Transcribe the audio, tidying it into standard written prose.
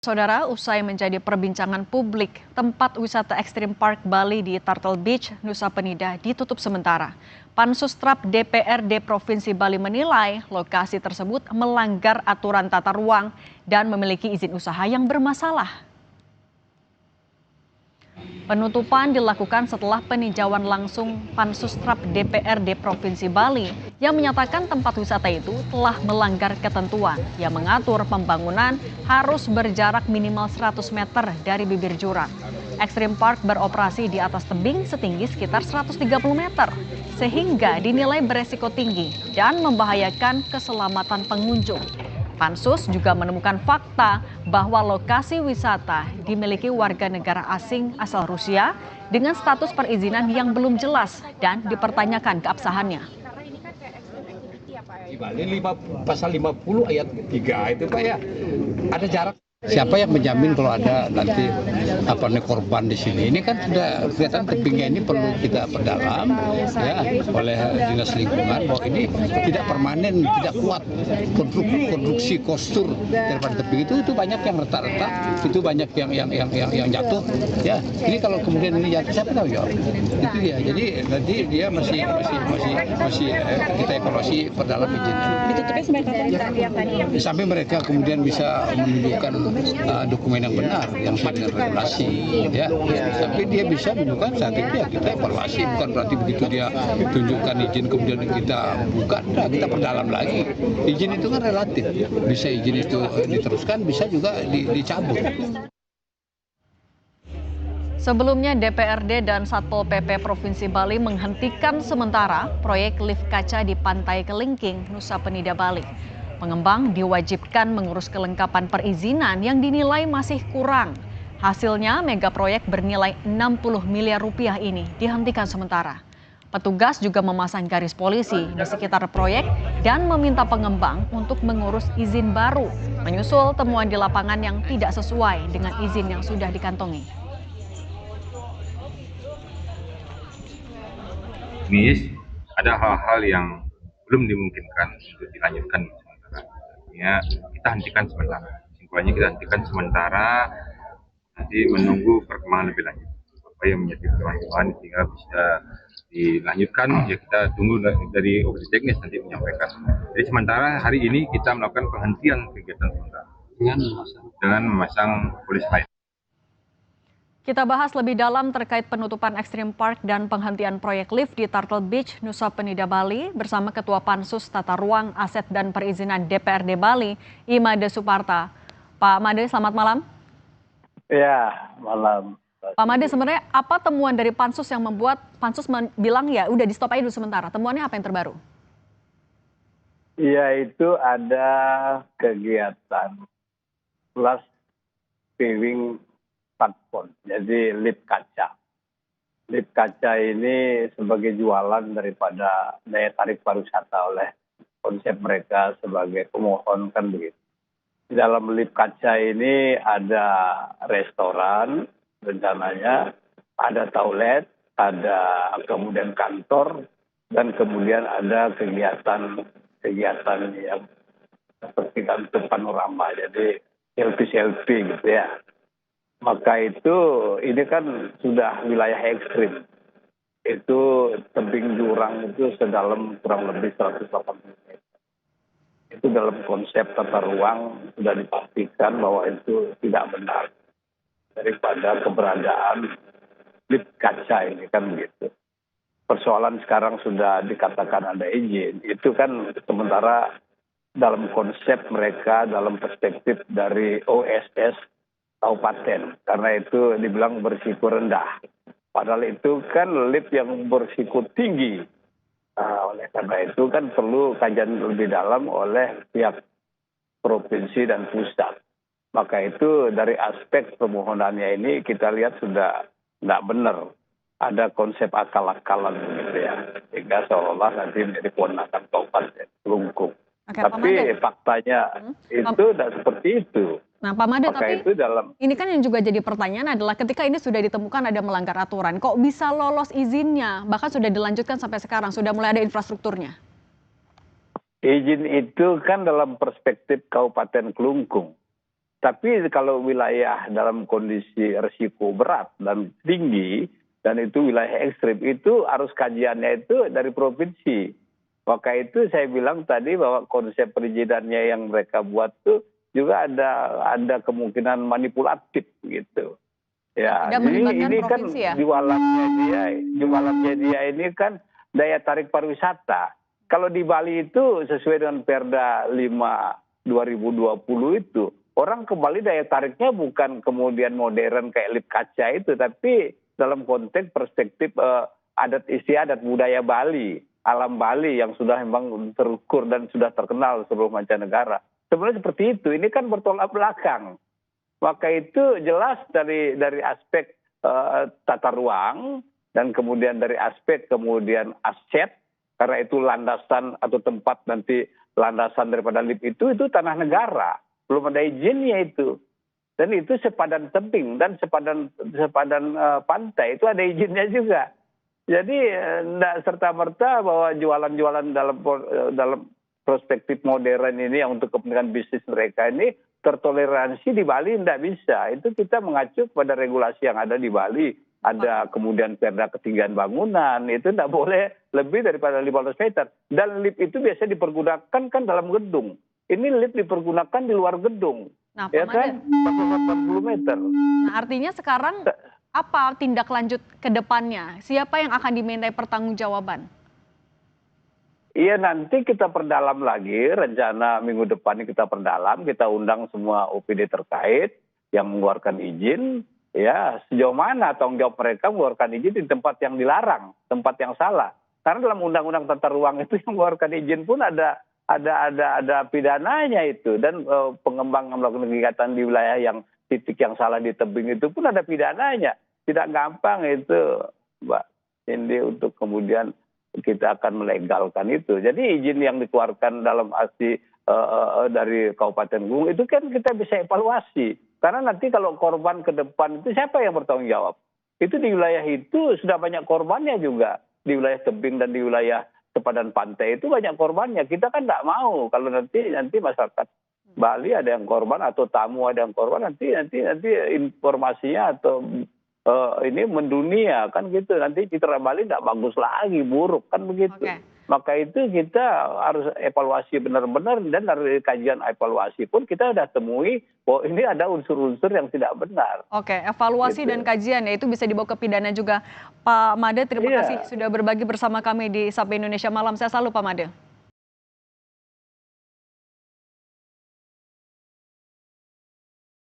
Saudara, usai menjadi perbincangan publik, tempat wisata ekstrim Park Bali di Turtle Beach, Nusa Penida ditutup sementara. Pansustrap DPRD Provinsi Bali menilai lokasi tersebut melanggar aturan tata ruang dan memiliki izin usaha yang bermasalah. Penutupan dilakukan setelah peninjauan langsung Pansustrap DPRD Provinsi Bali yang menyatakan tempat wisata itu telah melanggar ketentuan yang mengatur pembangunan harus berjarak minimal 100 meter dari bibir jurang. Extreme Park beroperasi di atas tebing setinggi sekitar 130 meter, sehingga dinilai beresiko tinggi dan membahayakan keselamatan pengunjung. Pansus juga menemukan fakta bahwa lokasi wisata dimiliki warga negara asing asal Rusia dengan status perizinan yang belum jelas dan dipertanyakan keabsahannya. Di Bali pasal 50 ayat 3 itu Pak ya, ada jarak. Siapa yang menjamin kalau ada nanti korban di sini? Ini kan sudah kelihatan tebingnya ini perlu kita perdalam ya oleh dinas lingkungan bahwa ini tidak permanen, tidak kuat konstruksi kostur daripada tebing itu banyak yang retak-retak, itu banyak yang jatuh ya. Ini kalau kemudian ini jatuh siapa tahu ya? Itu dia. Jadi nanti dia masih kita evaluasi perdalam izinnya. Ditutupnya sampai kapan tadi? Sampai mereka kemudian bisa menunjukkan dokumen yang benar yang sesuai dengan regulasi ya. Tapi dia bisa menunjukkan saat itu ya kita evaluasi, bukan berarti begitu dia tunjukkan izin kemudian kita buka, kita perdalam lagi. Izin itu kan relatif, bisa izin itu diteruskan, bisa juga dicabut. Sebelumnya DPRD dan Satpol PP Provinsi Bali menghentikan sementara proyek lift kaca di Pantai Kelingking, Nusa Penida, Bali. Pengembang diwajibkan mengurus kelengkapan perizinan yang dinilai masih kurang. Hasilnya mega proyek bernilai 60 miliar rupiah ini dihentikan sementara. Petugas juga memasang garis polisi di sekitar proyek dan meminta pengembang untuk mengurus izin baru, menyusul temuan di lapangan yang tidak sesuai dengan izin yang sudah dikantongi. Ini ada hal-hal yang belum dimungkinkan untuk dilanjutkan sementara. Ya, kita hentikan sementara. Simpelnya kita hentikan sementara, nanti menunggu perkembangan lebih lanjut. Apa yang menjadi permasalahan sehingga bisa dilanjutkan, ya kita tunggu dari OPD teknis nanti menyampaikan. Jadi sementara hari ini kita melakukan penghentian kegiatan sementara dengan memasang polis lain. Kita bahas lebih dalam terkait penutupan Extreme Park dan penghentian proyek lift di Turtle Beach, Nusa Penida, Bali bersama Ketua Pansus Tata Ruang, Aset dan Perizinan DPRD Bali, Imade Suparta. Pak Made, selamat malam. Ya, malam. Pak Made, sebenarnya apa temuan dari Pansus yang membuat Pansus bilang ya udah di stop aja dulu sementara? Temuannya apa yang terbaru? Ya, itu ada kegiatan plus viewing smartphone, jadi lip kaca. Lip kaca ini sebagai jualan daripada daya tarik pariwisata oleh konsep mereka sebagai pemohon kan begitu. Di dalam lip kaca ini ada restoran, rencananya ada toilet, ada kemudian kantor, dan kemudian ada kegiatan yang seperti kantor panorama, jadi selfie gitu ya. Maka itu ini kan sudah wilayah ekstrim. Itu tebing jurang itu sedalam kurang lebih 180 meter. Itu dalam konsep tata ruang sudah dipastikan bahwa itu tidak benar daripada keberadaan lift kaca ini kan begitu. Persoalan sekarang sudah dikatakan ada izin. Itu kan sementara dalam konsep mereka, dalam perspektif dari OSS kabupaten, karena itu dibilang berisiko rendah. Padahal itu kan lift yang berisiko tinggi. Oleh karena itu kan perlu kajian lebih dalam oleh pihak provinsi dan pusat. Maka itu dari aspek permohonannya ini kita lihat sudah tidak benar. Ada konsep akal-akalan gitu ya. Sehingga seolah-olah nanti menjadi kewenangan kabupaten Kelungkung. Tapi faktanya itu tidak seperti itu. Nah, Pak Made, tapi ini kan yang juga jadi pertanyaan adalah ketika ini sudah ditemukan ada melanggar aturan, kok bisa lolos izinnya? Bahkan sudah dilanjutkan sampai sekarang, sudah mulai ada infrastrukturnya. Izin itu kan dalam perspektif Kabupaten Kelungkung. Tapi kalau wilayah dalam kondisi risiko berat dan tinggi, dan itu wilayah ekstrim, itu harus kajiannya itu dari provinsi. Maka itu saya bilang tadi bahwa konsep perizinannya yang mereka buat tuh juga ada kemungkinan manipulatif gitu. Ya, Tidak jadi melibatkan ini kan provinsi ya? jualannya dia ini kan daya tarik pariwisata. Kalau di Bali itu sesuai dengan Perda 5 2020 itu, orang ke Bali daya tariknya bukan kemudian modern kayak lip kaca itu, tapi dalam konteks perspektif adat istiadat budaya Bali, alam Bali yang sudah memang terukur dan sudah terkenal seluruh mancanegara. Sebenarnya seperti itu, ini kan bertolak belakang. Maka itu jelas dari aspek tata ruang dan kemudian dari aspek kemudian aset, karena itu landasan atau tempat nanti landasan daripada lip itu tanah negara, belum ada izinnya itu. Dan itu sepadan tebing dan sepadan pantai itu ada izinnya juga. Jadi tidak serta-merta bahwa jualan-jualan dalam perspektif modern ini yang untuk kepentingan bisnis mereka ini tertoleransi di Bali tidak bisa. Itu kita mengacu pada regulasi yang ada di Bali. Ada kemudian perda ketinggian bangunan, itu tidak boleh lebih daripada 500 meter. Dan lift itu biasanya dipergunakan kan dalam gedung. Ini lift dipergunakan di luar gedung. Nah, Ya Pak kan? Made, 40 meter. nah artinya sekarang apa tindak lanjut ke depannya? Siapa yang akan dimintai pertanggungjawaban? Iya, nanti kita perdalam lagi, rencana minggu depan ini kita perdalam, kita undang semua OPD terkait yang mengeluarkan izin, ya sejauh mana tanggung jawab mereka mengeluarkan izin di tempat yang dilarang, tempat yang salah. Karena dalam undang-undang tata ruang itu yang mengeluarkan izin pun ada pidananya itu, dan pengembang melakukan kegiatan di wilayah yang titik yang salah di tebing itu pun ada pidananya. Tidak gampang itu, Mbak Cindy, untuk kemudian kita akan melegalkan itu. Jadi izin yang dikeluarkan dalam arti dari Kabupaten Gung itu kan kita bisa evaluasi. Karena nanti kalau korban ke depan itu siapa yang bertanggung jawab? Itu di wilayah itu sudah banyak korbannya juga. Di wilayah tebing dan di wilayah sepadan pantai itu banyak korbannya. Kita kan tidak mau kalau nanti masyarakat Bali ada yang korban atau tamu ada yang korban, nanti informasinya atau ini mendunia kan gitu, nanti citra Bali tidak bagus lagi, buruk kan begitu. Oke. Maka itu kita harus evaluasi benar-benar, dan dari kajian evaluasi pun kita sudah temui bahwa ini ada unsur-unsur yang tidak benar. Oke, evaluasi Gitu. dan kajian ya itu bisa dibawa ke pidana juga. Pak Made, terima Iya. kasih sudah berbagi bersama kami di Sapa Indonesia Malam. Saya selalu Pak Made.